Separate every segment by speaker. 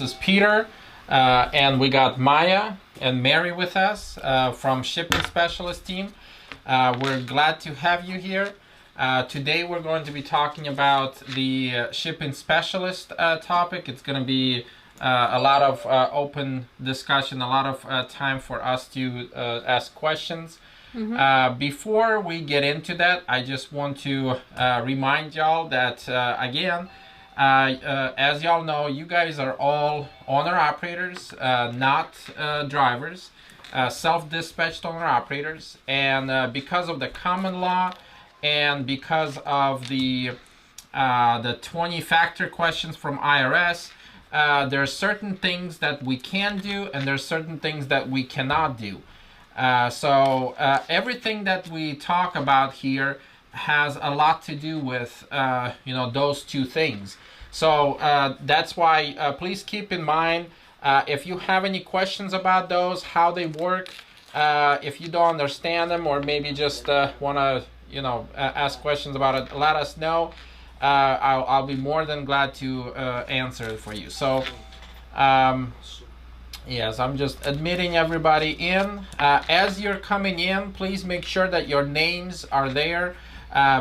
Speaker 1: This is Peter, and we got Maya and Mary with us from Shipping Specialist team. We're glad to have you here. Today we're going to be talking about the Shipping Specialist topic. It's going to be a lot of open discussion, a lot of time for us to ask questions. Before we get into that, I just want to remind y'all that, again, as y'all know, you guys are all owner-operators, not drivers, self-dispatched owner-operators, and because of the common law and because of the 20-factor questions from IRS, there are certain things that we can do and there are certain things that we cannot do. So everything that we talk about here has a lot to do with those two things. So that's why please keep in mind if you have any questions about those, how they work, if you don't understand them, or maybe just want to ask questions about it, let us know. I'll be more than glad to answer it for you. So yes, I'm just admitting everybody in. As you're coming in, please make sure that your names are there.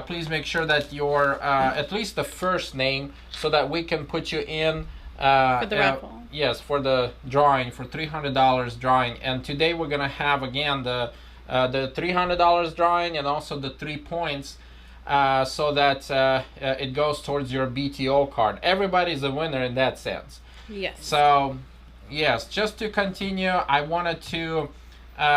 Speaker 1: Please make sure that your at least the first name, so that we can put you in
Speaker 2: for the raffle.
Speaker 1: Yes, for the drawing, for $300 drawing. And today we're gonna have again the $300 drawing and also the 3 points, so that it goes towards your BTO card. Everybody's a winner in that sense.
Speaker 2: Yes.
Speaker 1: So yes, just to continue, I wanted to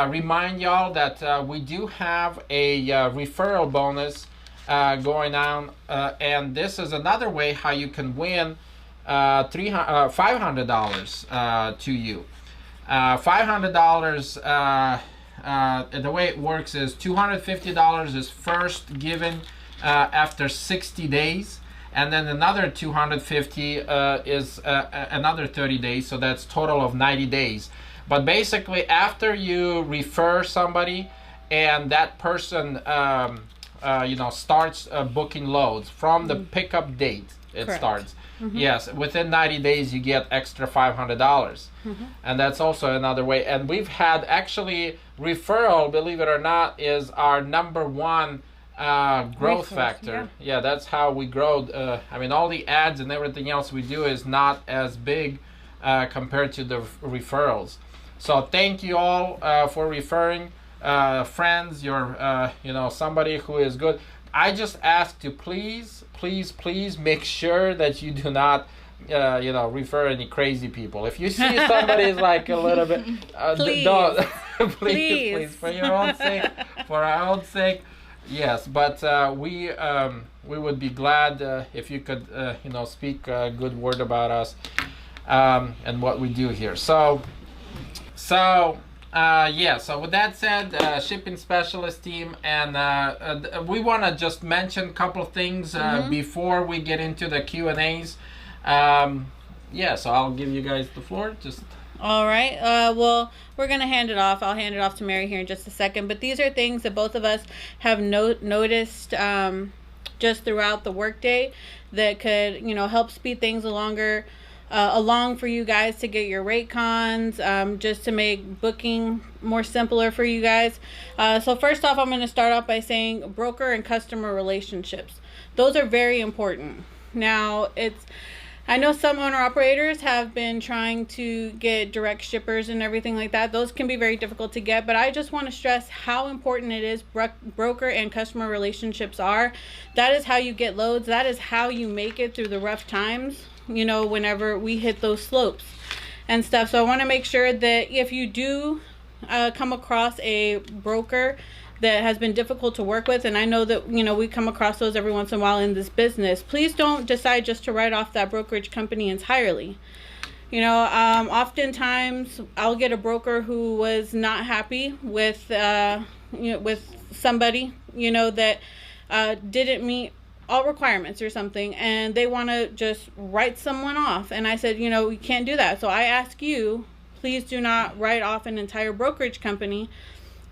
Speaker 1: remind y'all that we do have a referral bonus going on, and this is another way how you can win $500 to you. $500, the way it works is $250 is first given after 60 days. And then another 250 is another 30 days, so that's total of 90 days. But basically, after you refer somebody and that person, starts booking loads from the pickup date, it
Speaker 2: Correct.
Speaker 1: starts. Yes, within 90 days you get extra $500, and that's also another way. And we've had actually referral, believe it or not, is our #1 growth factor. Yeah, that's how we grow. I mean, all the ads and everything else we do is not as big compared to the referrals. So thank you all for referring friends, your somebody who is good. I just ask to please make sure that you do not refer any crazy people. If you see somebody is like a little bit
Speaker 2: please.
Speaker 1: don't please for your own sake, for our own sake. Yes, but we would be glad if you could, speak a good word about us and what we do here. So with that said, Shipping Specialist team, and we want to just mention a couple of things before we get into the Q&As. So I'll give you guys the floor.
Speaker 2: All right. Well, we're going to hand it off. I'll hand it off to Mary here in just a second. But these are things that both of us have noticed just throughout the workday that could, help speed things along for you guys to get your rate cons, just to make booking more simpler for you guys. So first off, I'm going to start off by saying broker and customer relationships. Those are very important. Now, I know some owner-operators have been trying to get direct shippers and everything like that. Those can be very difficult to get, but I just want to stress how important it is broker and customer relationships are. That is how you get loads. That is how you make it through the rough times, whenever we hit those slopes and stuff. So I want to make sure that if you do come across a broker that has been difficult to work with, and I know that we come across those every once in a while in this business, please don't decide just to write off that brokerage company entirely. Oftentimes I'll get a broker who was not happy with with somebody that didn't meet all requirements or something, and they want to just write someone off, and I said, we can't do that. So I ask you, please do not write off an entire brokerage company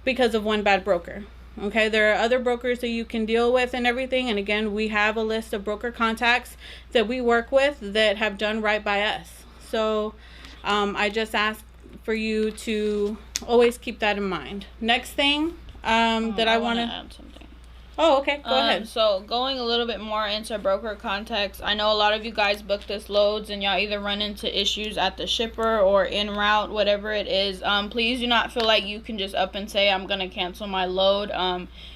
Speaker 2: because of one bad broker. Okay, there are other brokers that you can deal with and everything, and again, we have a list of broker contacts that we work with that have done right by us. So I just ask for you to always keep that in mind. Next thing that I want to
Speaker 3: add something.
Speaker 2: Oh, okay. Go ahead.
Speaker 3: So going a little bit more into broker context, I know a lot of you guys book this loads and y'all either run into issues at the shipper or en route, whatever it is. Please do not feel like you can just up and say, I'm going to cancel my load.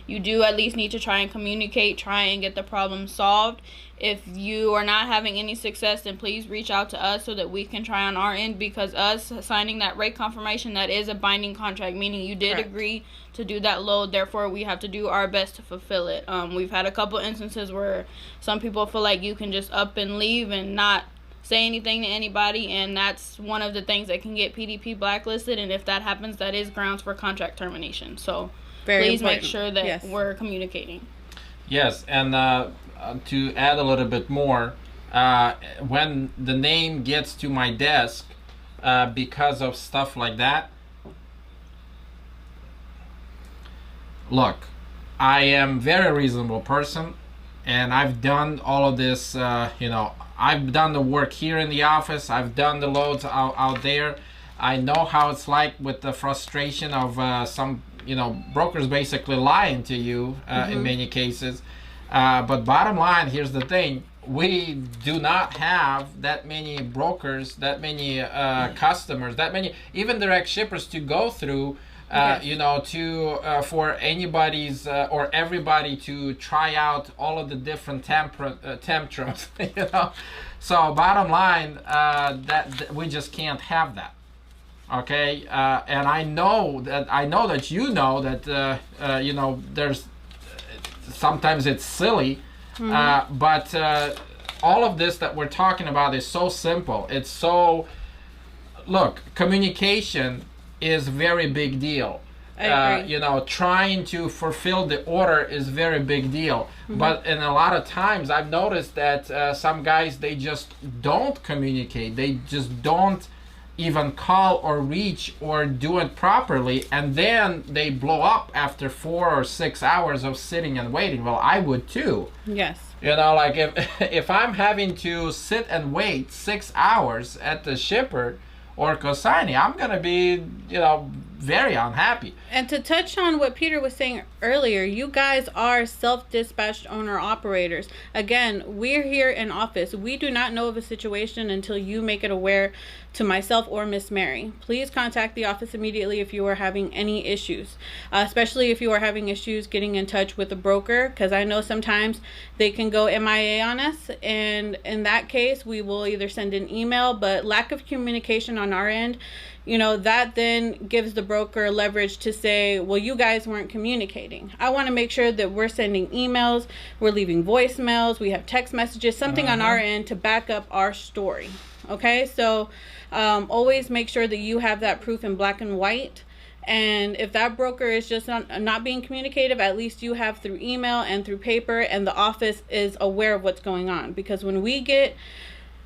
Speaker 3: You do at least need to try and communicate, try and get the problem solved. If you are not having any success, then please reach out to us so that we can try on our end, because us signing that rate confirmation, that is a binding contract, meaning you did agree to do that load. Therefore, we have to do our best to fulfill it. We've had a couple instances where some people feel like you can just up and leave and not say anything to anybody, and that's one of the things that can get PDP blacklisted, and if that happens, that is grounds for contract termination. So please make sure that we're communicating.
Speaker 1: Yes, and to add a little bit more, when the name gets to my desk because of stuff like that, look, I am very reasonable person, and I've done all of this, I've done the work here in the office, I've done the loads out there. I know how it's like with the frustration of some, brokers basically lying to you in many cases. But bottom line, here's the thing. We do not have that many brokers, that many customers, that many even direct shippers to go through, for anybody's or everybody to try out all of the different tantrums, So bottom line, that we just can't have that. Okay, and I know that there's sometimes it's silly, but all of this that we're talking about is so simple. It's so, look, communication is very big deal. Trying to fulfill the order is very big deal. But in a lot of times I've noticed that some guys, they just don't communicate. They just don't even call or reach or do it properly, and then they blow up after 4 or 6 hours of sitting and waiting. Well, I would too.
Speaker 2: Yes.
Speaker 1: Like if I'm having to sit and wait 6 hours at the shipper or consignee, I'm gonna be very unhappy.
Speaker 2: And to touch on what Peter was saying earlier, you guys are self-dispatched owner-operators. Again, we're here in office. We do not know of a situation until you make it aware to myself or Miss Mary. Please contact the office immediately if you are having any issues, especially if you are having issues getting in touch with a broker, because I know sometimes they can go MIA on us, and in that case, we will either send an email, but lack of communication on our end, that then gives the broker leverage to say, well, you guys weren't communicating. I want to make sure that we're sending emails, we're leaving voicemails, we have text messages, something on our end to back up our story. Okay, so always make sure that you have that proof in black and white. And if that broker is just not being communicative, at least you have through email and through paper, and the office is aware of what's going on. Because when we get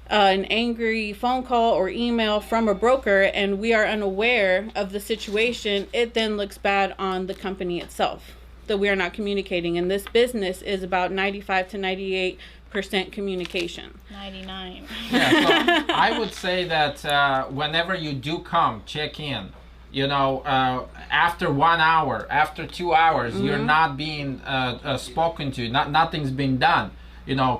Speaker 2: an angry phone call or email from a broker and we are unaware of the situation, it then looks bad on the company itself that we are not communicating. And this business is about 95 to 98% communication.
Speaker 3: 99.
Speaker 1: Yeah, so I would say that whenever you do come check in, after 1 hour, after 2 hours, you're not being spoken to, nothing's being done,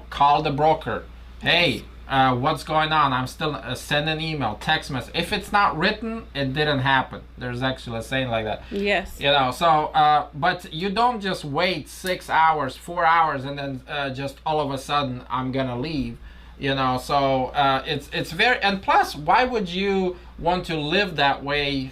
Speaker 1: call the broker. Hey, what's going on? I'm still send an email, text message. If it's not written, it didn't happen. There's actually a saying like that.
Speaker 2: Yes.
Speaker 1: But you don't just wait 6 hours, 4 hours, and then just all of a sudden I'm gonna leave. It's very, and plus, why would you want to live that way,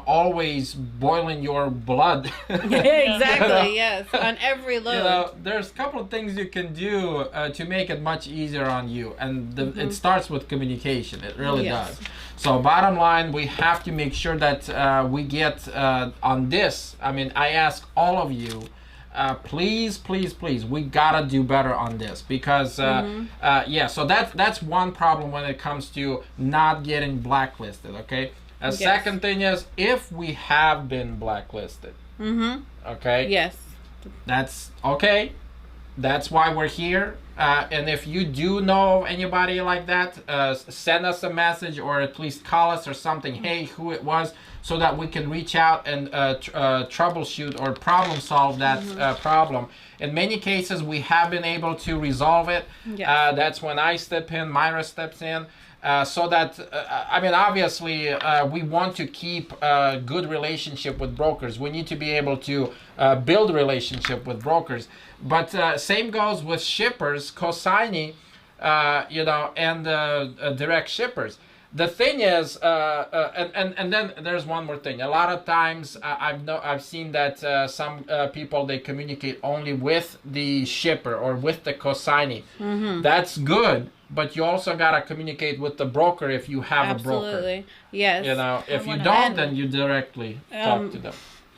Speaker 1: always boiling your blood?
Speaker 2: Exactly, yes, on every load.
Speaker 1: There's a couple of things you can do to make it much easier on you, and it starts with communication. It really does. So bottom line, we have to make sure that we get on this. I mean, I ask all of you, please, we gotta do better on this, because so that's one problem when it comes to not getting blacklisted. Okay, second thing is, if we have been blacklisted, okay,
Speaker 2: yes,
Speaker 1: that's okay, that's why we're here. And if you do know anybody like that, send us a message or at least call us or something. Hey, who it was, so that we can reach out and troubleshoot or problem solve that problem. In many cases, we have been able to resolve it. Yes. That's when I step in, Myra steps in. So that, I mean, obviously, we want to keep a good relationship with brokers. We need to be able to build a relationship with brokers. But same goes with shippers, consignee, and direct shippers. The thing is, and then there's one more thing. A lot of times, I've seen that some people, they communicate only with the shipper or with the consignee. Mm-hmm. That's good. But you also got to communicate with the broker if you have a broker.
Speaker 2: Absolutely. Yes.
Speaker 1: If you don't, then you directly talk to them.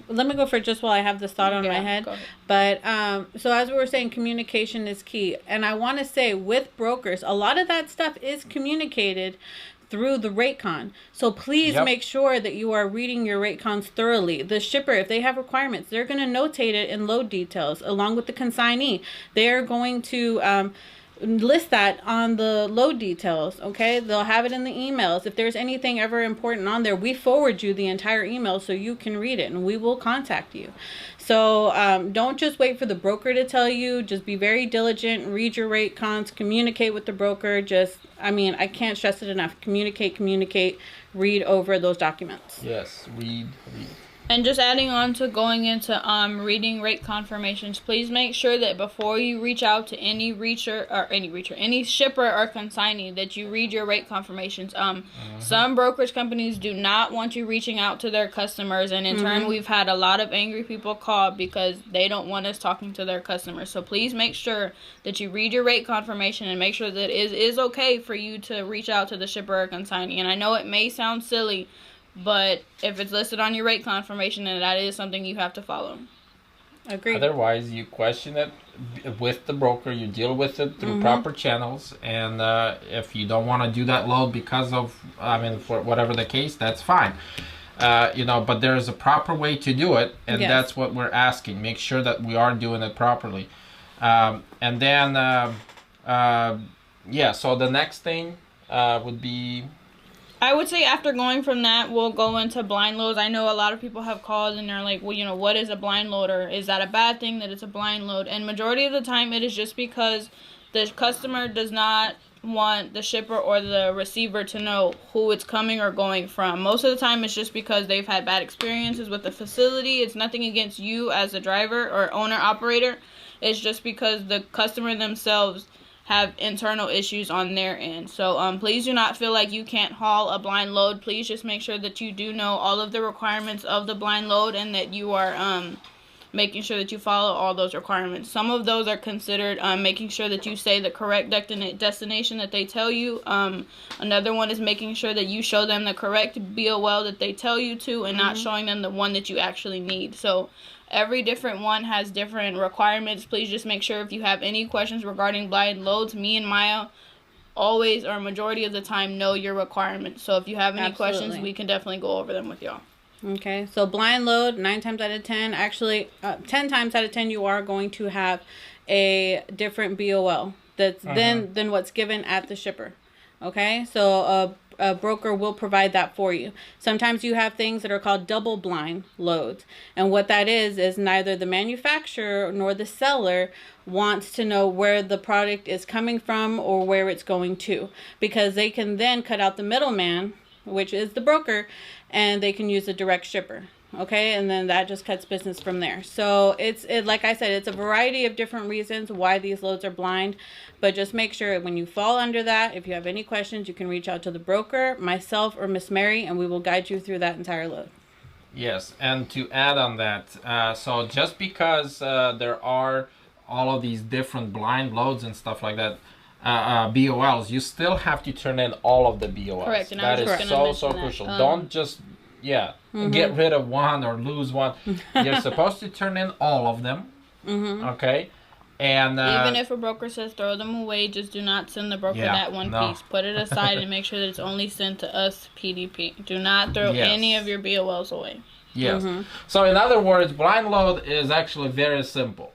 Speaker 2: Let me go for just while I have this thought on my head. But so as we were saying, communication is key. And I want to say with brokers, a lot of that stuff is communicated through the rate con. So please make sure that you are reading your rate cons thoroughly. The shipper, if they have requirements, they're going to notate it in load details along with the consignee. They are going to list that on the load details. Okay, they'll have it in the emails. If there's anything ever important on there, we forward you the entire email so you can read it, and we will contact you. So don't just wait for the broker to tell you. Just be very diligent, read your rate cons, communicate with the broker. I can't stress it enough. Communicate, read over those documents.
Speaker 1: Yes, read.
Speaker 3: And just adding on to going into reading rate confirmations, please make sure that before you reach out to any shipper or consignee, that you read your rate confirmations. Some brokerage companies do not want you reaching out to their customers, and in turn, we've had a lot of angry people call because they don't want us talking to their customers. So please make sure that you read your rate confirmation and make sure that it is okay for you to reach out to the shipper or consignee. And I know it may sound silly, but if it's listed on your rate confirmation, then that is something you have to follow.
Speaker 2: Agreed.
Speaker 1: Otherwise, you question it with the broker. You deal with it through proper channels. And if you don't want to do that load because of, for whatever the case, that's fine. But there is a proper way to do it. And that's what we're asking. Make sure that we are doing it properly. So the next thing would be...
Speaker 3: I would say after going from that, we'll go into blind loads. I know a lot of people have called and they're like, well, what is a blind load, or is that a bad thing that it's a blind load? And majority of the time, it is just because the customer does not want the shipper or the receiver to know who it's coming or going from. Most of the time, it's just because they've had bad experiences with the facility. It's nothing against you as a driver or owner-operator. It's just because the customer themselves have internal issues on their end. So please do not feel like you can't haul a blind load. Please just make sure that you do know all of the requirements of the blind load and that you are making sure that you follow all those requirements. Some of those are considered making sure that you say the correct destination that they tell you. Another one is making sure that you show them the correct BOL that they tell you to, and not showing them the one that you actually need. So every different one has different requirements. Please just make sure if you have any questions regarding blind loads, me and Maya always, or majority of the time, know your requirements. So if you have any questions, we can definitely go over them with y'all.
Speaker 2: Okay, so blind load, 9 times out of 10, actually 10 times out of 10, you are going to have a different BOL that's than what's given at the shipper. Okay, so a broker will provide that for you. Sometimes you have things that are called double blind loads. And what that is neither the manufacturer nor the seller wants to know where the product is coming from or where it's going to, because they can then cut out the middleman, which is the broker, and they can use a direct shipper. Okay, and then that just cuts business from there. So it's like I said, it's a variety of different reasons why these loads are blind, but just make sure when you fall under that, if you have any questions, you can reach out to the broker, myself, or Miss Mary, and we will guide you through that entire load.
Speaker 1: Yes, and to add on that, so just because there are all of these different blind loads and stuff like that, BOLs, you still have to turn in all of the BOLs.
Speaker 3: Correct, and
Speaker 1: that is so crucial. Don't just get rid of one or lose one. You're supposed to turn in all of them. Okay, and
Speaker 3: even if a broker says throw them away, just do not send the broker that one piece. Put it aside and make sure that it's only sent to us, PDP. Do not throw any of your BOLs away.
Speaker 1: Yes. So in other words, blind load is actually very simple.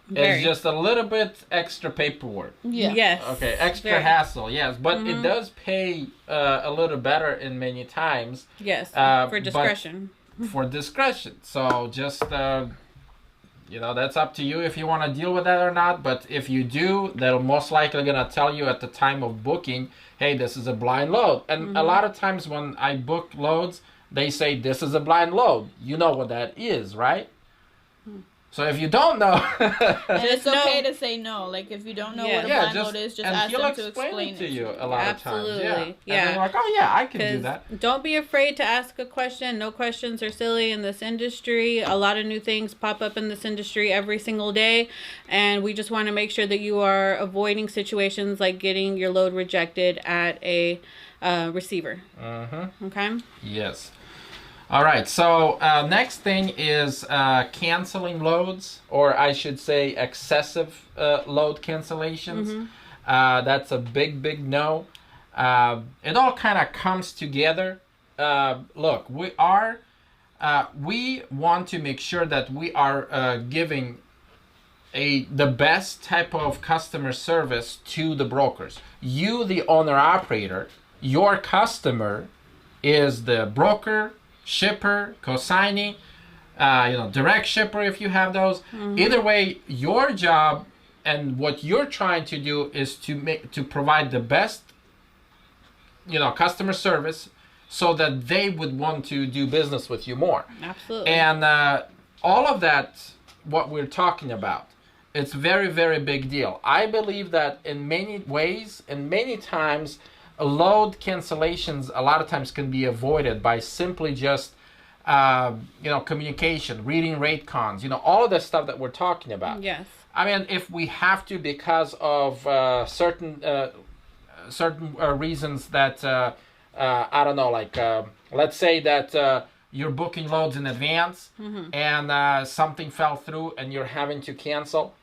Speaker 2: Very.
Speaker 1: It's just a little bit extra paperwork.
Speaker 3: Yeah.
Speaker 2: Yes.
Speaker 1: Okay, extra
Speaker 2: Very.
Speaker 1: hassle, yes, but it does pay a little better in many times.
Speaker 2: Yes.
Speaker 1: For
Speaker 2: For discretion.
Speaker 1: For discretion. So just that's up to you if you want to deal with that or not. But if you do, they're most likely gonna tell you at the time of booking, hey, this is a blind load. And a lot of times when I book loads, they say this is a blind load. You know what that is, right? So if you don't know,
Speaker 3: and it's okay to say no. Like if you don't know what a blind load is, just ask them to explain it
Speaker 1: to you a lot of times.
Speaker 2: Absolutely, yeah.
Speaker 1: And they're like, oh yeah, I can do that.
Speaker 2: Don't be afraid to ask a question. No questions are silly in this industry. A lot of new things pop up in this industry every single day, and we just want to make sure that you are avoiding situations like getting your load rejected at a receiver. Okay.
Speaker 1: Yes. All right, so next thing is canceling loads, or I should say excessive load cancellations. That's a big no. It all kind of comes together. Look, we want to make sure that we are giving the best type of customer service to the brokers. You, the owner-operator, your customer is the broker, shipper, consignee, direct shipper if you have those. Either way, your job and what you're trying to do is to provide the best customer service so that they would want to do business with you more.
Speaker 2: Absolutely.
Speaker 1: And all of that, what we're talking about, it's very, very big deal. I believe that in many ways and many times, load cancellations a lot of times can be avoided by simply just communication, reading rate cons, all of the stuff that we're talking about.
Speaker 2: Yes.
Speaker 1: I mean, if we have to because of certain reasons that I don't know, like let's say that you're booking loads in advance and something fell through and you're having to cancel,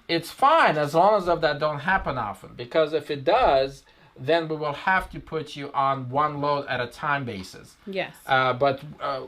Speaker 1: it's fine as long as that don't happen often, because if it does, then we will have to put you on one load at a time basis.
Speaker 2: Yes.
Speaker 1: But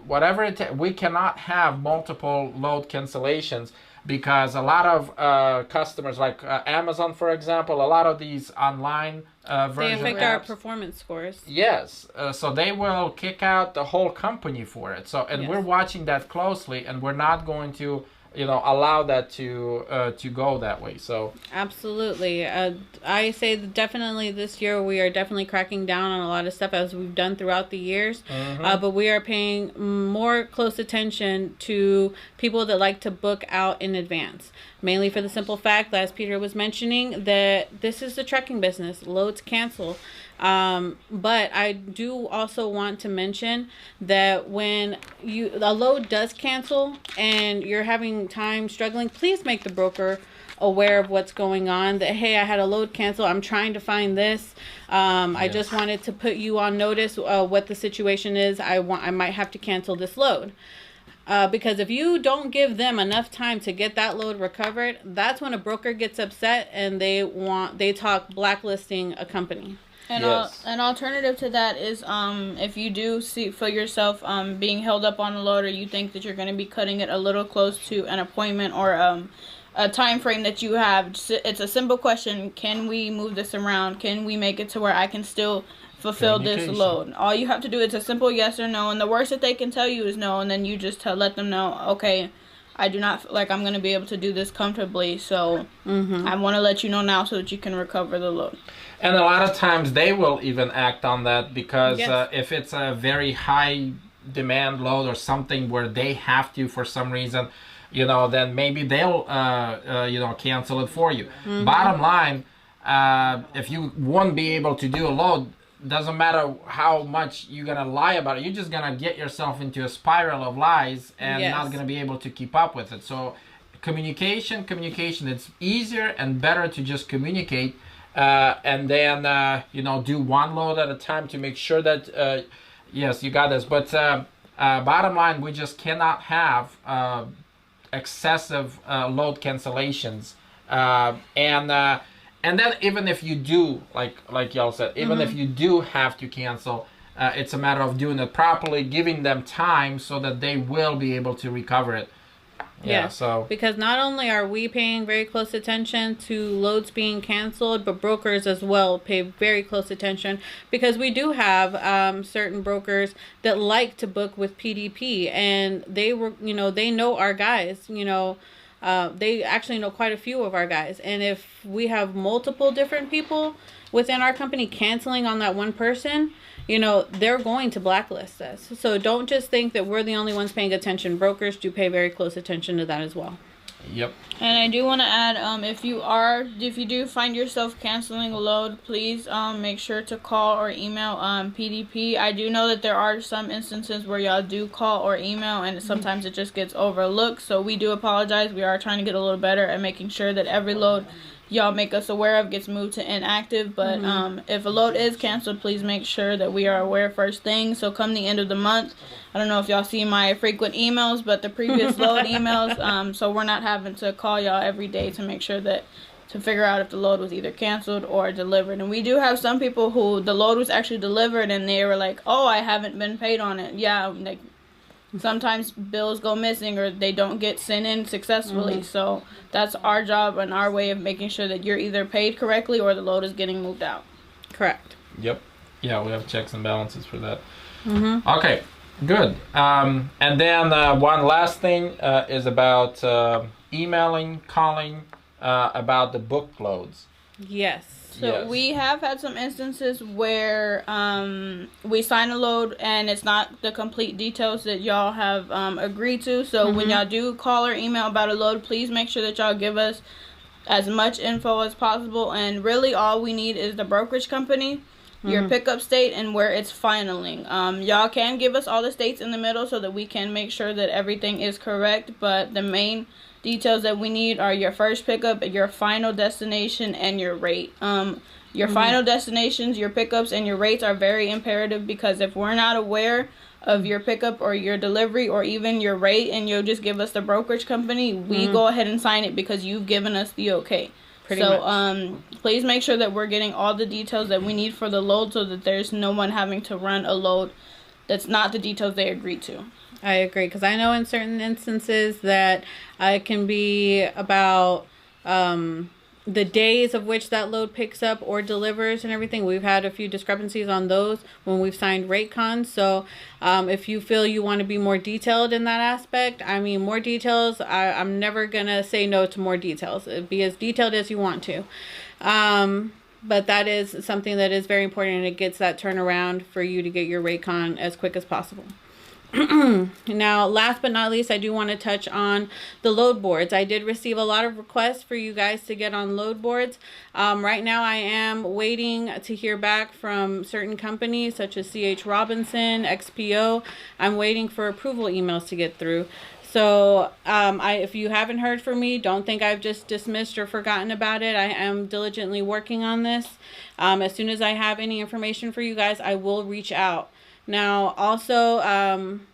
Speaker 1: whatever we cannot have multiple load cancellations, because a lot of customers, like Amazon, for example, a lot of these online versions,
Speaker 2: they affect our performance scores.
Speaker 1: Yes. So they will kick out the whole company for it. So, and we're watching that closely, and we're not going to allow that to go that way. So
Speaker 2: absolutely, I say that definitely this year we are definitely cracking down on a lot of stuff as we've done throughout the years. But we are paying more close attention to people that like to book out in advance, mainly for the simple fact that, as Peter was mentioning, that this is the trucking business. Loads cancel. But I do also want to mention that when a load does cancel and you're having time struggling, please make the broker aware of what's going on, that, hey, I had a load cancel, I'm trying to find this. I just wanted to put you on notice what the situation is. I might have to cancel this load. Because if you don't give them enough time to get that load recovered, that's when a broker gets upset and they talk blacklisting a company.
Speaker 3: And an alternative to that is if you do feel yourself being held up on a load, or you think that you're going to be cutting it a little close to an appointment or a time frame that you have, it's a simple question: can we move this around? Can we make it to where I can still fulfill this load? All you have to do is a simple yes or no, and the worst that they can tell you is no, and then you just let them know, okay, I do not feel like I'm going to be able to do this comfortably, so I want to let you know now so that you can recover the load.
Speaker 1: And a lot of times they will even act on that, because if it's a very high demand load or something where they have to for some reason, then maybe they'll cancel it for you. Bottom line, if you won't be able to do a load, doesn't matter how much you're gonna lie about it, you're just gonna get yourself into a spiral of lies and not gonna be able to keep up with it. So communication, it's easier and better to just communicate and then do one load at a time to make sure that yes, you got this. But bottom line, we just cannot have excessive load cancellations, and then even if you do, like y'all said, even if you do have to cancel, it's a matter of doing it properly, giving them time so that they will be able to recover it. Yeah. So
Speaker 2: because not only are we paying very close attention to loads being canceled, but brokers as well pay very close attention, because we do have certain brokers that like to book with PDP, and they were, they know our guys, they actually know quite a few of our guys. And if we have multiple different people within our company canceling on that one person, they're going to blacklist us. So don't just think that we're the only ones paying attention. Brokers do pay very close attention to that as well.
Speaker 1: Yep.
Speaker 3: And I do want to add, if you do find yourself canceling a load, please make sure to call or email PDP. I do know that there are some instances where y'all do call or email, and sometimes it just gets overlooked. So we do apologize. We are trying to get a little better at making sure that every load y'all make us aware of gets moved to inactive. But if a load is canceled, please make sure that we are aware first thing. So come the end of the month, I don't know if y'all see my frequent emails, but the previous load emails, so we're not having to call y'all every day to make sure that, to figure out if the load was either canceled or delivered. And we do have some people who the load was actually delivered and they were like, oh, I haven't been paid on it. Yeah, like sometimes bills go missing or they don't get sent in successfully. So that's our job and our way of making sure that you're either paid correctly or the load is getting moved out.
Speaker 2: Correct.
Speaker 1: Yep. Yeah, we have checks and balances for that. Okay, good. And then one last thing is about emailing, calling about the book loads.
Speaker 2: Yes.
Speaker 3: So we have had some instances where we sign a load and it's not the complete details that y'all have agreed to. So when y'all do call or email about a load, please make sure that y'all give us as much info as possible. And really all we need is the brokerage company, your pickup state, and where it's finaling. Y'all can give us all the states in the middle so that we can make sure that everything is correct. But the main details that we need are your first pickup, your final destination, and your rate. Your final destinations, your pickups, and your rates are very imperative, because if we're not aware of your pickup or your delivery or even your rate and you'll just give us the brokerage company, we go ahead and sign it because you've given us the okay.
Speaker 2: Pretty much.
Speaker 3: Please make sure that we're getting all the details that we need for the load so that there's no one having to run a load that's not the details they agreed to.
Speaker 2: I agree, because I know in certain instances that it can be about the days of which that load picks up or delivers and everything. We've had a few discrepancies on those when we've signed rate cons. So if you feel you want to be more detailed in that aspect, more details, I'm never going to say no to more details. Be as detailed as you want to. But that is something that is very important, and it gets that turnaround for you to get your rate con as quick as possible. Now, last but not least, I do want to touch on the load boards. I did receive a lot of requests for you guys to get on load boards. Right now, I am waiting to hear back from certain companies such as C.H. Robinson, XPO. I'm waiting for approval emails to get through. So if you haven't heard from me, don't think I've just dismissed or forgotten about it. I am diligently working on this. As soon as I have any information for you guys, I will reach out. Now, also,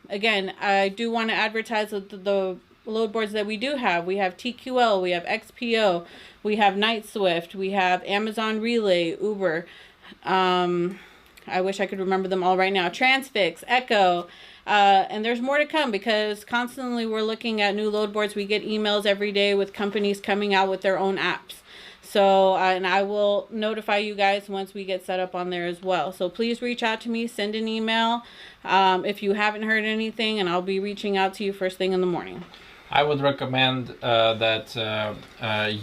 Speaker 2: again, I do want to advertise the load boards that we do have. We have TQL, we have XPO, we have Night Swift, we have Amazon Relay, Uber. I wish I could remember them all right now. Transfix, Echo, and there's more to come, because constantly we're looking at new load boards. We get emails every day with companies coming out with their own apps. So, and I will notify you guys once we get set up on there as well. So please reach out to me, send an email if you haven't heard anything, and I'll be reaching out to you first thing in the morning.
Speaker 1: I would recommend that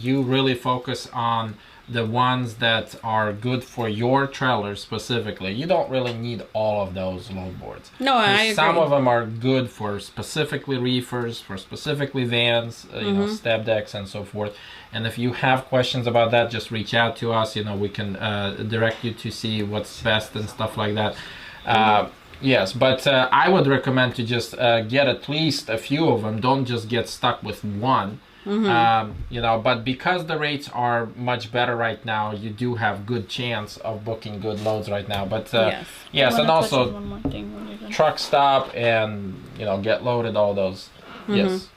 Speaker 1: you really focus on the ones that are good for your trailer specifically. You don't really need all of those load boards.
Speaker 2: No, I agree.
Speaker 1: Some of them are good for specifically reefers, for specifically vans, you know, step decks and so forth. And if you have questions about that, just reach out to us. You know, we can direct you to see what's best and stuff like that. Yes, but I would recommend to just get at least a few of them. Don't just get stuck with one. You know, but because the rates are much better right now, you do have good chance of booking good loads right now. But yes, and also truck stop and, you know, get loaded, all those. Yes.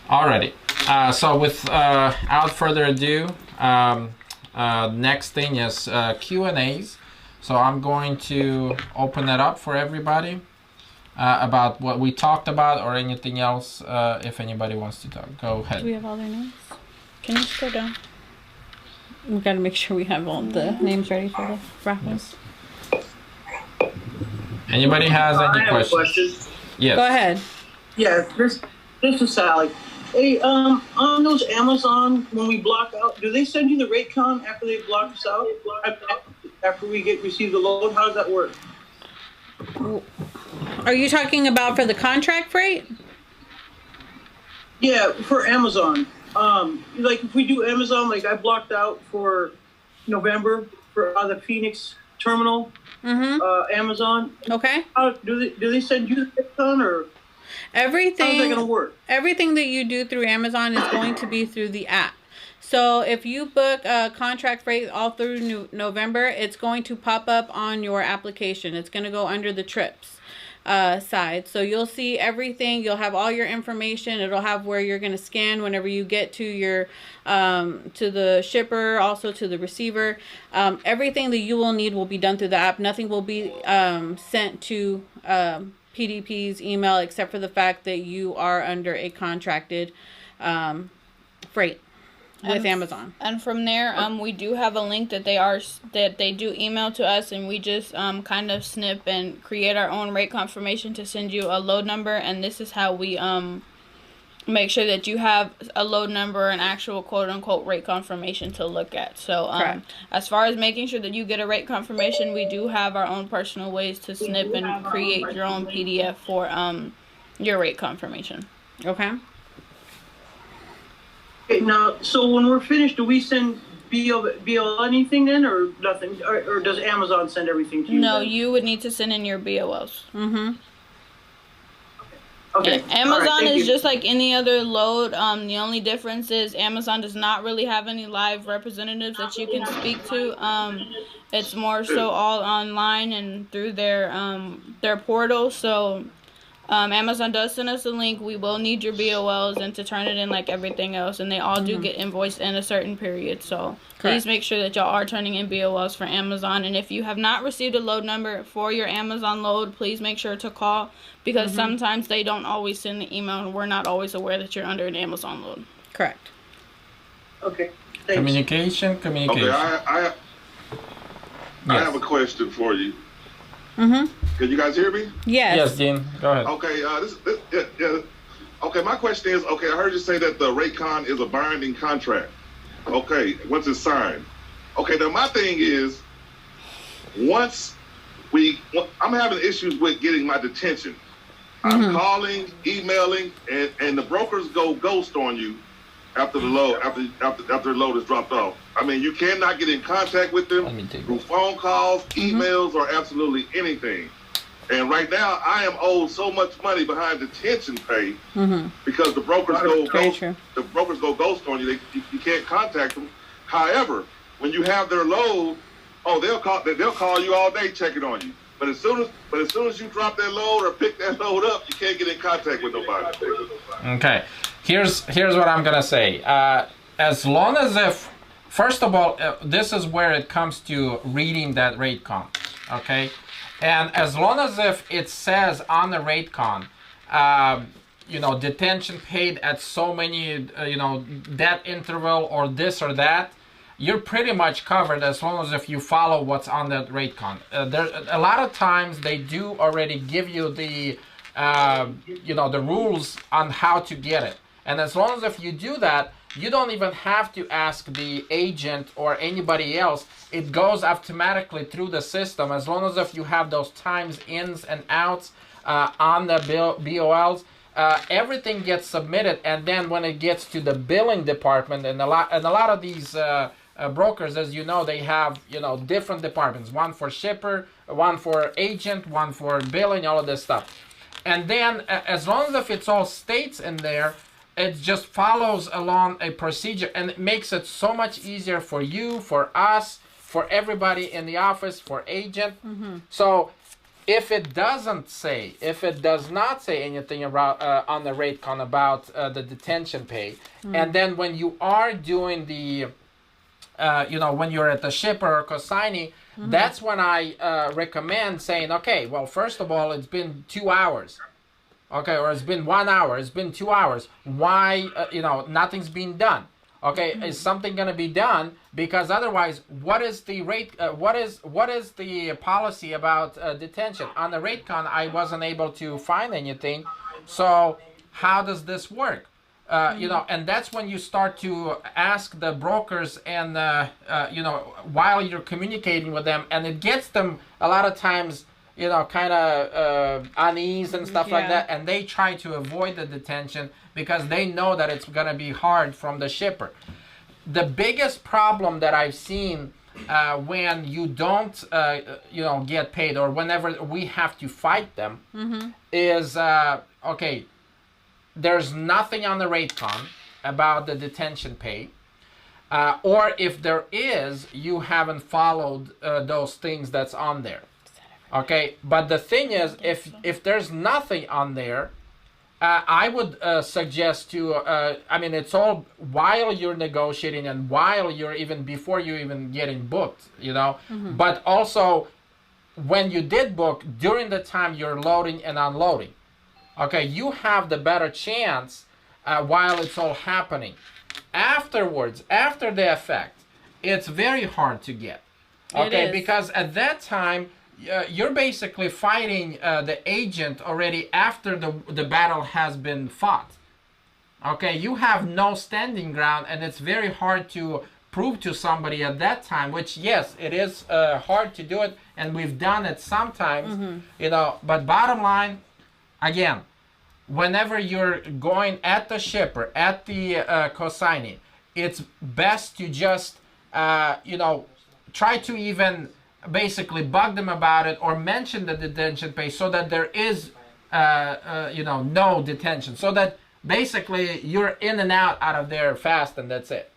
Speaker 1: Alrighty. So without further ado, next thing is Q&As. So I'm going to open that up for everybody. about what we talked about or anything else. If anybody wants to talk, go ahead.
Speaker 2: Do we have all their names? Can you just go down? We got to make sure we have all the names ready for the raffles.
Speaker 1: Yes. Anybody has any questions?
Speaker 4: Question.
Speaker 1: Yes.
Speaker 2: Go ahead.
Speaker 4: Yeah, this is Sally. Hey, on those Amazon, when we block out, do they send you the rate con after they block us out? After we receive the load, how does that work?
Speaker 2: Are you talking about for the contract freight?
Speaker 4: Yeah, for Amazon. Like if we do Amazon, like I blocked out for November for the Phoenix terminal, Amazon.
Speaker 2: Okay.
Speaker 4: How do they send you the rate con or?
Speaker 2: Everything.
Speaker 4: How's that gonna work?
Speaker 2: Everything that you do through Amazon is going to be through the app. So if you book a contract freight all through November, it's going to pop up on your application. It's going to go under the trips side. So you'll see everything. You'll have all your information. It'll have where you're going to scan whenever you get to your to the shipper, also to the receiver. Everything that you will need will be done through the app. Nothing will be sent to PDP's email except for the fact that you are under a contracted freight with Amazon.
Speaker 3: And from there, we do have a link that they do email to us, and we just kind of snip and create our own rate confirmation to send you a load number. And this is how we make sure that you have a load number, an actual quote unquote rate confirmation to look at. So as far as making sure that you get a rate confirmation, we do have our own personal ways to snip and create your own PDF for your rate confirmation.
Speaker 2: Okay.
Speaker 4: Okay, now, so when we're finished, do we send BOL anything then, or nothing? Or does Amazon send everything to you?
Speaker 3: No,
Speaker 4: then?
Speaker 3: you would need to send in your BOLs.
Speaker 4: Okay.
Speaker 3: Amazon is just like any other load. The only difference is Amazon does not really have any live representatives that you can speak to. It's more so all online and through their portal. So Amazon does send us a link. We will need your BOLs and to turn it in like everything else. And they all do get invoiced in a certain period. So please make sure that y'all are turning in BOLs for Amazon. And if you have not received a load number for your Amazon load, please make sure to call, because sometimes they don't always send the email and we're not always aware that you're under an Amazon load.
Speaker 2: Correct.
Speaker 4: Okay. Thanks.
Speaker 1: Communication.
Speaker 5: Okay, I have a question for you. Can you guys hear me?
Speaker 2: Yes.
Speaker 1: Yes, Dean. Go ahead.
Speaker 5: Okay. Okay. My question is, okay, I heard you say that the rate con is a binding contract. Okay, once it's signed. Okay. Now my thing is, I'm having issues with getting my detention. I'm calling, emailing, and the brokers go ghost on you after the load after the load is dropped off. I mean, you cannot get in contact with them through phone calls, emails, or absolutely anything. And right now, I am owed so much money behind detention pay because the brokers go ghost on you. You can't contact them. However, when you have their load, they'll call you all day checking on you. But as soon as you drop that load or pick that load up, you can't get in contact with nobody.
Speaker 1: Okay. Here's what I'm gonna say. As long as if, first of all, this is where it comes to reading that rate con, okay? And as long as if it says on the rate con, detention paid at so many, that interval or this or that, you're pretty much covered as long as if you follow what's on that rate con. A lot of times they do already give you the, the rules on how to get it. And as long as if you do that, you don't even have to ask the agent or anybody else. It goes automatically through the system. As long as if you have those times ins and outs on the BOLs, everything gets submitted. And then when it gets to the billing department, and a lot of these brokers, as you know, they have different departments. One for shipper, one for agent, one for billing, all of this stuff. And then as long as if it's all states in there, it just follows along a procedure, and it makes it so much easier for you, for us, for everybody in the office, for agent. So if it does not say anything about on the rate con about the detention pay, and then when you are doing the when you're at the shipper or consignee, That's when I recommend saying, okay, well, first of all, it's been 2 hours. Okay, or it's been 1 hour, it's been 2 hours. Why, nothing's been done? Okay, is something going to be done? Because otherwise, what is the rate? What is the policy about detention? On the rate con, I wasn't able to find anything. So how does this work? And that's when you start to ask the brokers, and while you're communicating with them, and it gets them a lot of times, kind of unease and stuff like that, and they try to avoid the detention because they know that it's going to be hard from the shipper. The biggest problem that I've seen when you don't, get paid, or whenever we have to fight them, is, okay, there's nothing on the rate con about the detention pay. Or if there is, you haven't followed those things that's on there. Okay, but the thing is, if there's nothing on there, I would suggest to, it's all while you're negotiating and while you're before you even getting booked, but also when you did book, during the time you're loading and unloading. Okay, you have the better chance while it's all happening. Afterwards, after the effect, it's very hard to get. Okay, because at that time, you're basically fighting the agent already after the battle has been fought. Okay, you have no standing ground, and it's very hard to prove to somebody at that time, which, yes, it is hard to do it, and we've done it sometimes, but bottom line, again, whenever you're going at the shipper, at the consignee, it's best to just, try to even basically bug them about it, or mention the detention pay, so that there is, no detention, so that basically you're in and out of there fast, and that's it.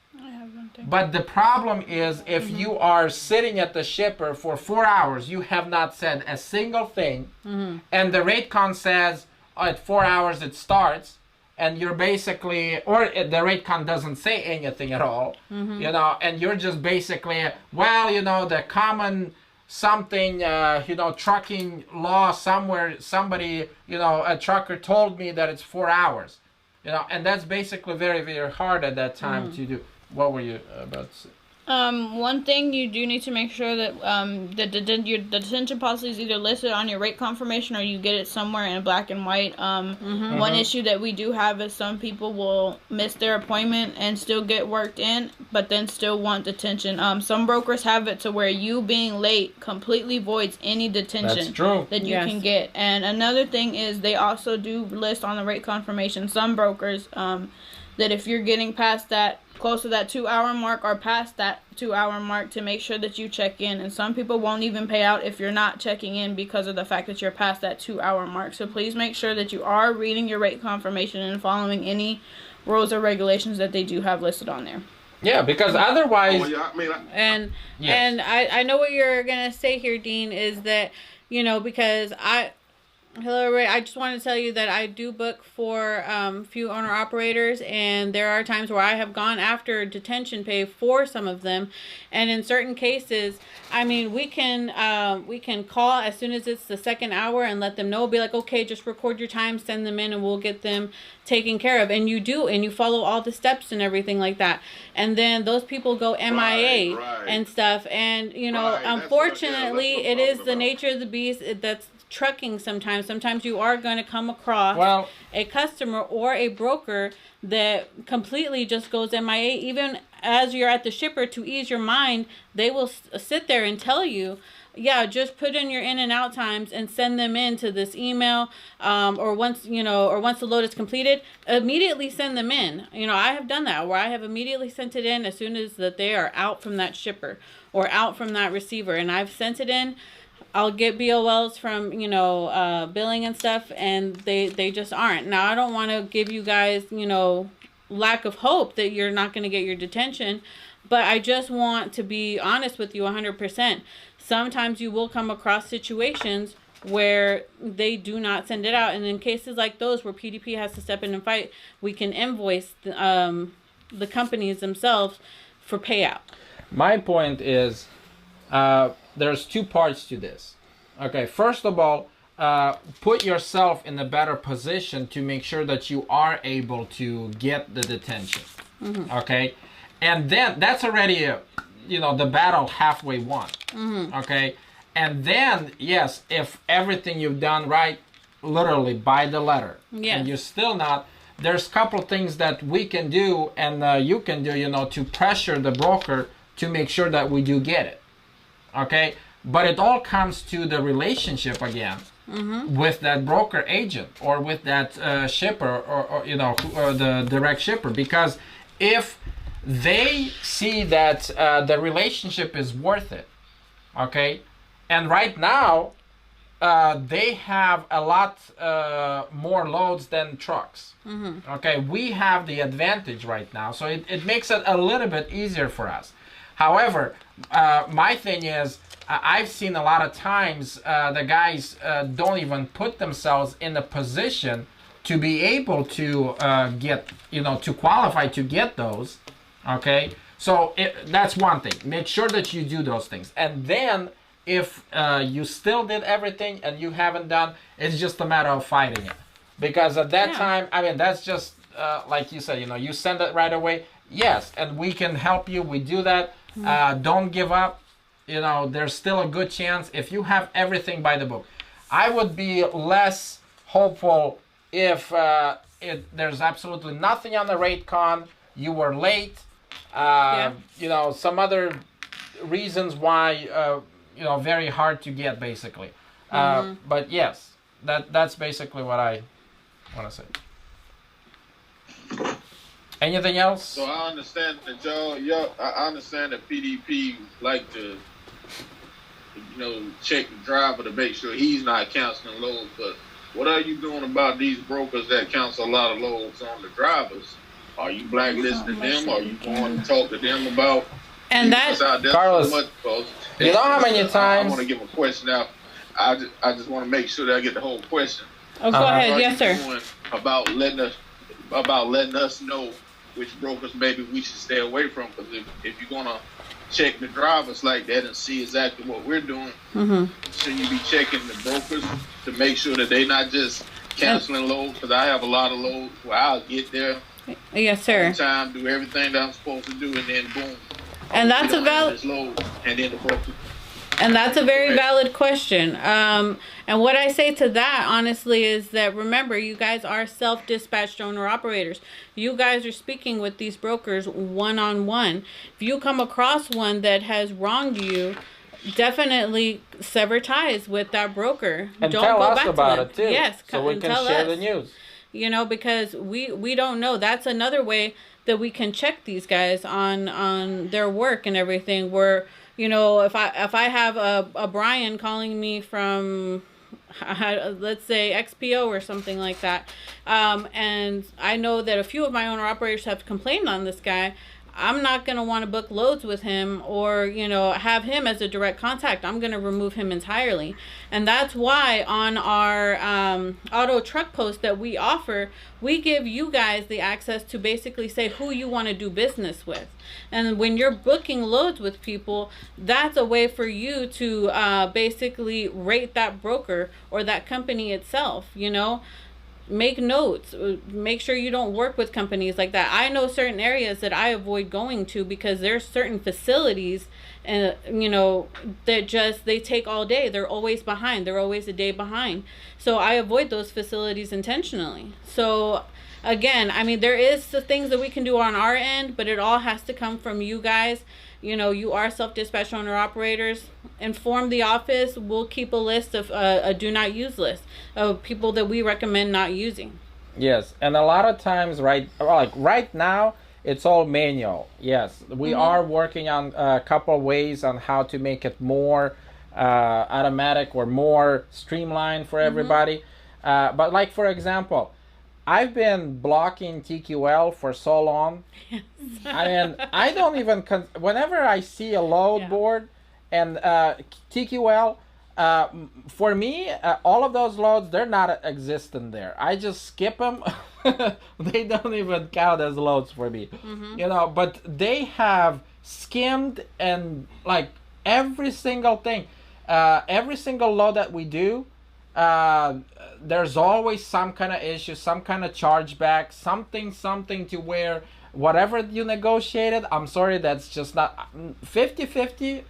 Speaker 1: But the problem is, if you are sitting at the shipper for 4 hours, you have not said a single thing, and the rate con says at 4 hours it starts, and you're basically, or the rate con doesn't say anything at all, and you're just basically, the common something, trucking law somewhere, somebody, a trucker told me that it's 4 hours, and that's basically very, very hard at that time to do. What were you about to say?
Speaker 3: One thing you do need to make sure that your detention policy is either listed on your rate confirmation, or you get it somewhere in black and white. One issue that we do have is some people will miss their appointment and still get worked in, but then still want detention. Some brokers have it to where you being late completely voids any detention that you can get. And another thing is, they also do list on the rate confirmation, some brokers, that if you're getting past that, close to that 2 hour mark, or past that 2 hour mark, to make sure that you check in. And some people won't even pay out if you're not checking in, because of the fact that you're past that 2 hour mark. So please make sure that you are reading your rate confirmation and following any rules or regulations that they do have listed on there.
Speaker 1: Yeah, because otherwise...
Speaker 2: And I know what you're going to say here, Dean, is that, because hello, everybody. I just want to tell you that I do book for few owner-operators, and there are times where I have gone after detention pay for some of them. And in certain cases, we can call as soon as it's the second hour and let them know. Be like, okay, just record your time, send them in, and we'll get them taken care of. And you do, and you follow all the steps and everything like that. And then those people go MIA and stuff. And, unfortunately, it is the nature of the beast. That's trucking sometimes. Sometimes you are going to come across a customer or a broker that completely just goes MIA. Even as you're at the shipper, to ease your mind, they will sit there and tell you, just put in your in and out times and send them in to this email, or once the load is completed, immediately send them in. I have done that, where I have immediately sent it in as soon as that they are out from that shipper or out from that receiver, and I've sent it in. I'll get BOLs from, billing and stuff, and they just aren't. Now, I don't want to give you guys, lack of hope that you're not going to get your detention, but I just want to be honest with you 100%. Sometimes you will come across situations where they do not send it out, and in cases like those where PDP has to step in and fight, we can invoice the companies themselves for payout.
Speaker 1: My point is, there's two parts to this. Okay, first of all, put yourself in a better position to make sure that you are able to get the detention. Okay, and then that's already the battle halfway won. Okay, and then yes, if everything you've done right, literally by the letter, and you're still not, there's a couple things that we can do and you can do, to pressure the broker to make sure that we do get it. Okay, but it all comes to the relationship again with that broker agent or with that shipper or the direct shipper, because if they see that the relationship is worth it, okay, and right now they have a lot more loads than trucks. Okay, we have the advantage right now, so it makes it a little bit easier for us. However, my thing is, I've seen a lot of times the guys don't even put themselves in a position to be able to get, to qualify to get those. Okay, so that's one thing. Make sure that you do those things, and then if you still did everything and you haven't done, it's just a matter of fighting it. Because at that time, I mean, that's just like you said, you send it right away. Yes, and we can help you. We do that. Don't give up. There's still a good chance if you have everything by the book. I would be less hopeful if there's absolutely nothing on the rate con, you were late, some other reasons why, very hard to get, basically. But yes, that's basically what I want to say. Anything else?
Speaker 6: So I understand that I understand that PDP like to, check the driver to make sure he's not canceling loads. But what are you doing about these brokers that cancel a lot of loads on the drivers? Are you blacklisting them? Are you going to talk to them about?
Speaker 2: And that,
Speaker 1: Carlos, you know how many times?
Speaker 6: I want to give a question out. I just want to make sure that I get the whole question.
Speaker 2: Oh, go ahead. Yes, sir.
Speaker 6: About letting us know which brokers maybe we should stay away from, because if you're gonna check the drivers like that and see exactly what we're doing, should you be checking the brokers to make sure that they're not just canceling loads? Because I have a lot of loads where I'll get there,
Speaker 2: yes, sir,
Speaker 6: on time, do everything that I'm supposed to do, and then boom.
Speaker 2: And that's a valid.
Speaker 6: And then the broker.
Speaker 2: And that's a very valid question. And what I say to that, honestly, is that remember, you guys are self-dispatched owner-operators. You guys are speaking with these brokers one-on-one. If you come across one that has wronged you, definitely sever ties with that broker.
Speaker 1: And
Speaker 2: don't
Speaker 1: tell
Speaker 2: go
Speaker 1: us
Speaker 2: back
Speaker 1: about
Speaker 2: to them.
Speaker 1: it, too.
Speaker 2: Yes,
Speaker 1: so we can share the news.
Speaker 2: Because we don't know. That's another way that we can check these guys on their work and everything. Where if I have a Brian calling me from, let's say, XPO or something like that, and I know that a few of my owner operators have complained on this guy, I'm not going to want to book loads with him or, have him as a direct contact. I'm going to remove him entirely. And that's why on our auto truck post that we offer, we give you guys the access to basically say who you want to do business with. And when you're booking loads with people, that's a way for you to basically rate that broker or that company itself, Make notes. Make sure you don't work with companies like that. I know certain areas that I avoid going to because there's certain facilities and that they take all day. They're always behind. They're always a day behind. So I avoid those facilities intentionally. So again, there is the things that we can do on our end, but it all has to come from you guys. You are self-dispatch owner operators. Inform the office. We'll keep a list of a do not use list of people that we recommend not using.
Speaker 1: Yes, and a lot of times, right now, it's all manual. Yes, we are working on a couple of ways on how to make it more automatic or more streamlined for everybody. But like, for example, I've been blocking TQL for so long. Yes. I don't even whenever I see a load board and TQL, for me, all of those loads, they're not existent there. I just skip them. They don't even count as loads for me. But they have skimmed and every single thing, every single load that we do, there's always some kind of issue, some kind of chargeback, something to where whatever you negotiated, I'm sorry, that's just not 50%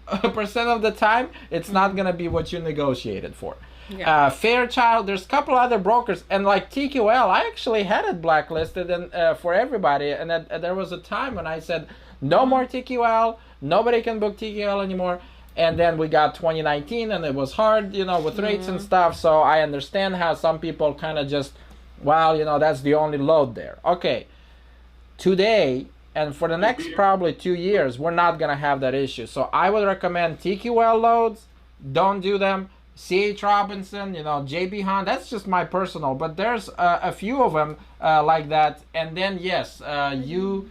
Speaker 1: of the time, it's not gonna be what you negotiated for. Yeah. Fairchild, there's a couple other brokers, and like TQL, I actually had it blacklisted and for everybody, and there was a time when I said no more TQL, nobody can book TQL anymore. And then we got 2019, and it was hard, you know, with rates and stuff. So I understand how some people kind of just, well, you know, that's the only load there. Okay, today and for the next probably 2 years, we're not gonna have that issue. So I would recommend TQL loads. Don't do them. C.H. Robinson, you know, J.B. Hunt. That's just my personal, but there's a few of them like that. And then yes, you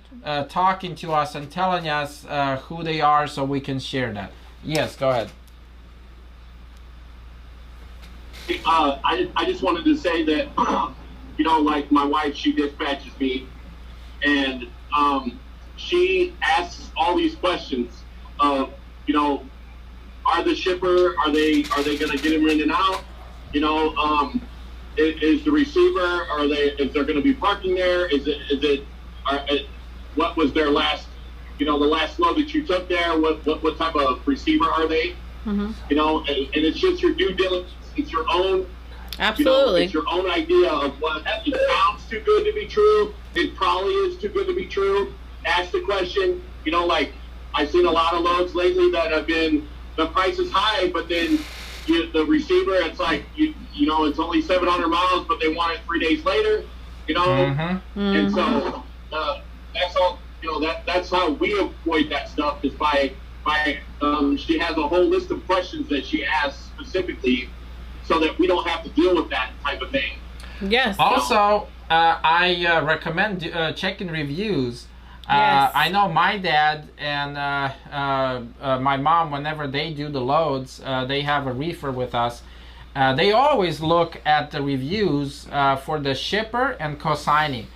Speaker 1: talking to us and telling us who they are, so we can share that. Yes, go ahead.
Speaker 7: I just wanted to say that, you know, like my wife, she dispatches me, and she asks all these questions of, you know, are the shipper, are they going to get him in and out? You know, is the receiver, is there going to be parking there? What was their last, you know, the last load that you took there? What type of receiver are they? Mm-hmm. You know, and it's just your due diligence. It's your own.
Speaker 2: Absolutely.
Speaker 7: You know, it's your own idea of what it sounds too good to be true. It probably is too good to be true. Ask the question. You know, like I've seen a lot of loads lately that have been, the price is high, but then the receiver, it's like, you know, it's only 700 miles, but they want it 3 days later, you know? Mm-hmm. And so that's all, you know, that's how we avoid that stuff, is by she has a whole list of questions that she asks specifically so that we don't have to deal with that type of thing.
Speaker 2: Yes.
Speaker 1: Also, I recommend checking reviews. Yes. I know my dad and my mom, whenever they do the loads, they have a reefer with us. They always look at the reviews for the shipper and consignee,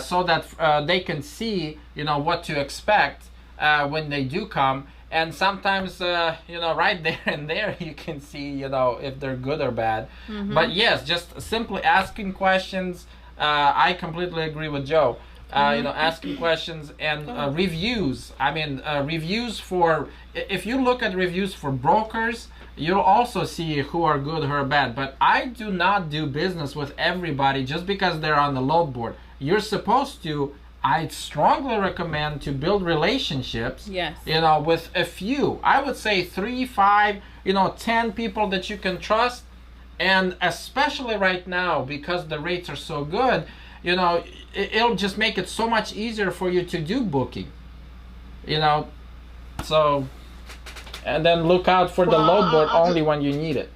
Speaker 1: so that they can see, you know, what to expect when they do come. And sometimes, you know, right there and there, you can see, you know, if they're good or bad. Mm-hmm. But yes, just simply asking questions. I completely agree with Joe. You know, asking questions and reviews. I mean, reviews for, if you look at reviews for brokers, you'll also see who are good, who are bad. But I do not do business with everybody just because they're on the load board. You're supposed to, I strongly recommend to build relationships, yes, you know, with a few. I would say 3, 5, you know, 10 people that you can trust. And especially right now, because the rates are so good, you know, it'll just make it so much easier for you to do booking, you know. So, and then look out for the load board only when you need it.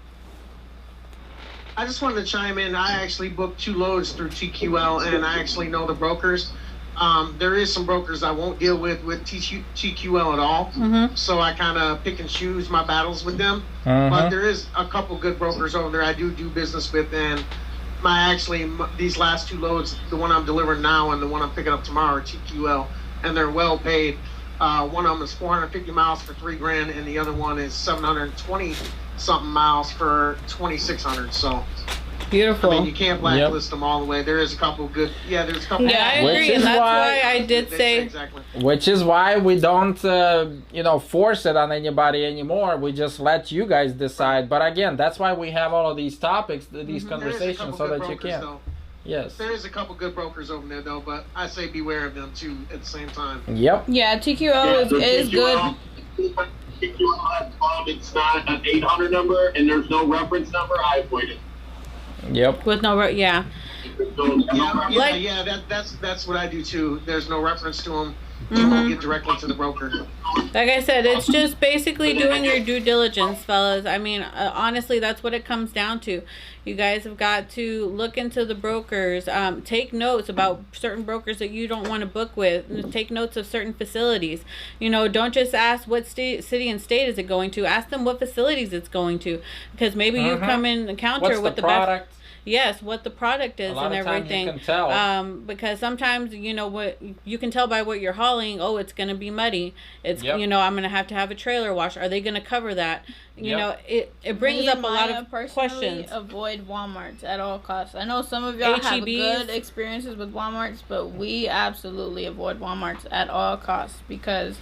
Speaker 8: I just wanted to chime in. I actually booked 2 loads through TQL, and I actually know the brokers. There is some brokers I won't deal with TQL at all. Mm-hmm. So I kind of pick and choose my battles with them. Mm-hmm. But there is a couple good brokers over there I do business with, and these last 2 loads, the one I'm delivering now and the one I'm picking up tomorrow, are TQL, and they're well paid. One of them is 450 miles for $3,000, and the other one is 720 something miles for 2,600. So
Speaker 2: beautiful.
Speaker 8: I mean, you can't blacklist them all the way. There is a couple good. Yeah, there's a couple.
Speaker 2: Yeah, I agree, and that's why I did say.
Speaker 8: Exactly.
Speaker 1: Which is why we don't, you know, force it on anybody anymore. We just let you guys decide. But again, that's why we have all of these topics, these conversations, so that you can.
Speaker 8: Though.
Speaker 1: Yes.
Speaker 8: There is a couple good brokers over there, though, but I say beware of them too at the same time.
Speaker 1: Yep.
Speaker 3: Yeah, TQL is good.
Speaker 7: It's not an 800 number and there's no reference number, I avoid it.
Speaker 1: Yep.
Speaker 2: With no, yeah.
Speaker 8: That's what I do too. There's no reference to them. You won't get directly to the broker.
Speaker 2: Like I said, it's just basically doing your due diligence, fellas. I mean, honestly, that's what it comes down to. You guys have got to look into the brokers. Take notes about certain brokers that you don't want to book with. Take notes of certain facilities. You know, don't just ask what city and state is it going to. Ask them what facilities it's going to, because maybe you come in encounter
Speaker 1: What's
Speaker 2: with
Speaker 1: the
Speaker 2: best.
Speaker 1: product?
Speaker 2: yes, what the product is and everything.
Speaker 1: You can tell.
Speaker 2: Because sometimes, you know, what you can tell by what you're hauling, oh, it's going to be muddy. It's, you know, I'm going to have a trailer wash. Are they going to cover that? You know, it brings up a lot of questions.
Speaker 3: Avoid Walmarts at all costs. I know some of y'all have good experiences with Walmarts, but we absolutely avoid Walmarts at all costs because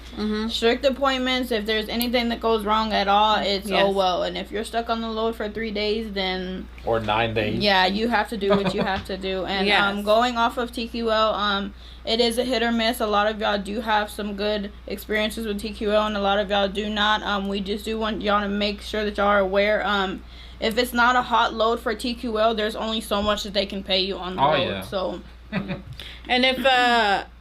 Speaker 3: strict appointments, if there's anything that goes wrong at all, it's oh well. And if you're stuck on the load for 3 days, then... Or 9 days. Yeah, you have to do what you have to do. And going off of TQL, it is a hit or miss. A lot of y'all do have some good experiences with TQL, and a lot of y'all do not. We just do want y'all to make sure that y'all are aware. If it's not a hot load for TQL, there's only so much that they can pay you on the load. Yeah. So,
Speaker 2: and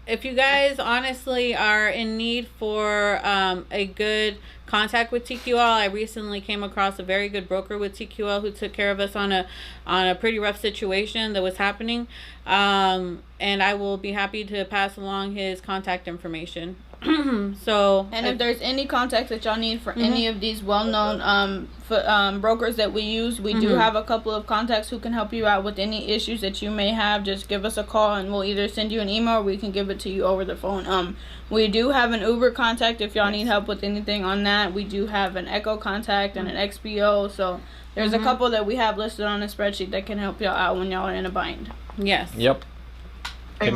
Speaker 2: if you guys honestly are in need for a good contact with TQL, I recently came across a very good broker with TQL who took care of us on a pretty rough situation that was happening. And I will be happy to pass along his contact information. So,
Speaker 3: and if there's any contacts that y'all need for any of these well-known brokers that we use, we do have a couple of contacts who can help you out with any issues that you may have. Just give us a call and we'll either send you an email or we can give it to you over the phone. We do have an Uber contact if y'all need help with anything on that. We do have an Echo contact and an XPO, so there's a couple that we have listed on a spreadsheet that can help y'all out when y'all are in a bind.
Speaker 2: Yes.
Speaker 1: Yep.
Speaker 8: Hey,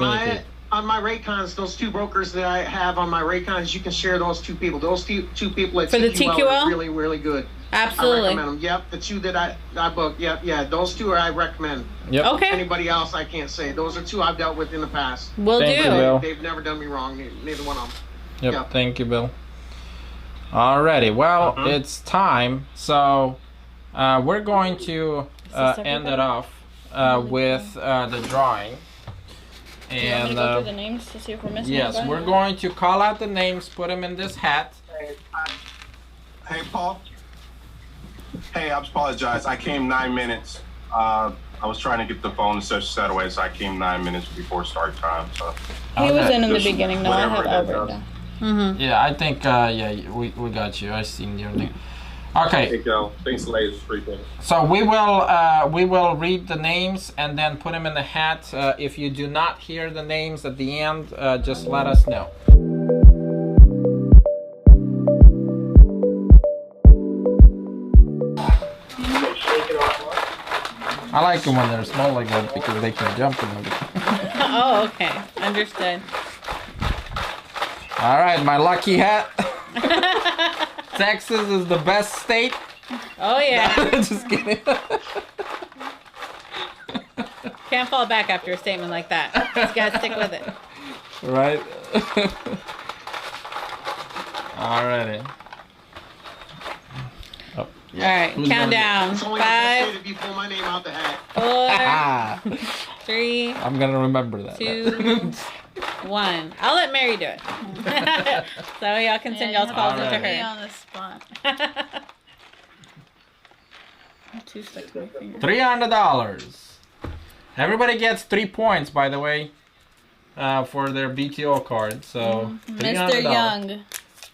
Speaker 8: on my Raycons, those 2 brokers that I have on my Raycons, you can share those 2 people. Those two people at
Speaker 2: for the TQL
Speaker 8: are really, really good.
Speaker 2: Absolutely.
Speaker 8: I recommend them. Yep, the 2 that I booked. Yep, yeah, those 2 I recommend.
Speaker 1: Yep.
Speaker 2: Okay.
Speaker 8: Anybody else, I can't say. Those are 2 I've dealt with in the past.
Speaker 2: Will do.
Speaker 8: They've never done me wrong. Neither one of
Speaker 1: Yep.
Speaker 8: them. Yep.
Speaker 1: Thank you, Bill. Alrighty. Well, it's time. So we're going to end it off with the drawing. And
Speaker 3: go through the names to see if we're missing
Speaker 1: yes,
Speaker 3: anybody?
Speaker 1: we're going to call out the names, put them in this hat.
Speaker 9: Hey, Paul. Hey, I apologize. I came 9 minutes. I was trying to get the phone set away, so I came 9 minutes before start time. So
Speaker 3: he was in the beginning. No, I have Albert down.
Speaker 1: Yeah, I think we got you. I seen your name. Okay.
Speaker 9: There you go. Thanks, ladies. Appreciate it.
Speaker 1: So we will read the names and then put them in the hat. If you do not hear the names at the end, just let us know. I like them when they're small like that because they can jump and everything.
Speaker 2: Oh, okay. Understood.
Speaker 1: All right, my lucky hat. Texas is the best state.
Speaker 2: Oh, yeah.
Speaker 1: Just kidding.
Speaker 2: Can't fall back after a statement like that. Just gotta stick with it.
Speaker 1: Right. Alrighty. Oh.
Speaker 2: All right, countdown. 5,
Speaker 8: if you pull my name out the hat.
Speaker 2: 4, 3.
Speaker 1: I'm gonna remember that.
Speaker 2: 2, 1. I'll let Mary do it. So y'all can send y'all's calls into her.
Speaker 3: On the spot. Too stuck to my finger.
Speaker 1: $300. Everybody gets 3 points, by the way, for their BTO card. So
Speaker 3: Mr. Young.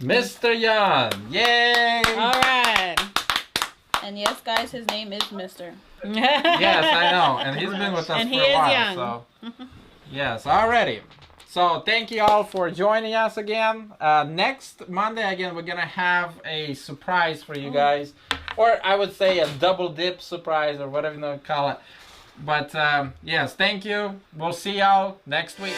Speaker 1: Mr. Young. Yay!
Speaker 2: All right.
Speaker 3: And yes, guys, his name is Mr.
Speaker 1: Yes, I know. And he's been with us
Speaker 2: And
Speaker 1: for
Speaker 2: he
Speaker 1: a
Speaker 2: is
Speaker 1: while.
Speaker 2: young.
Speaker 1: So yes, already. So thank you all for joining us again. Next Monday, again, we're going to have a surprise for you guys. Or I would say a double dip surprise or whatever you want to call it. But yes, thank you. We'll see y'all next week.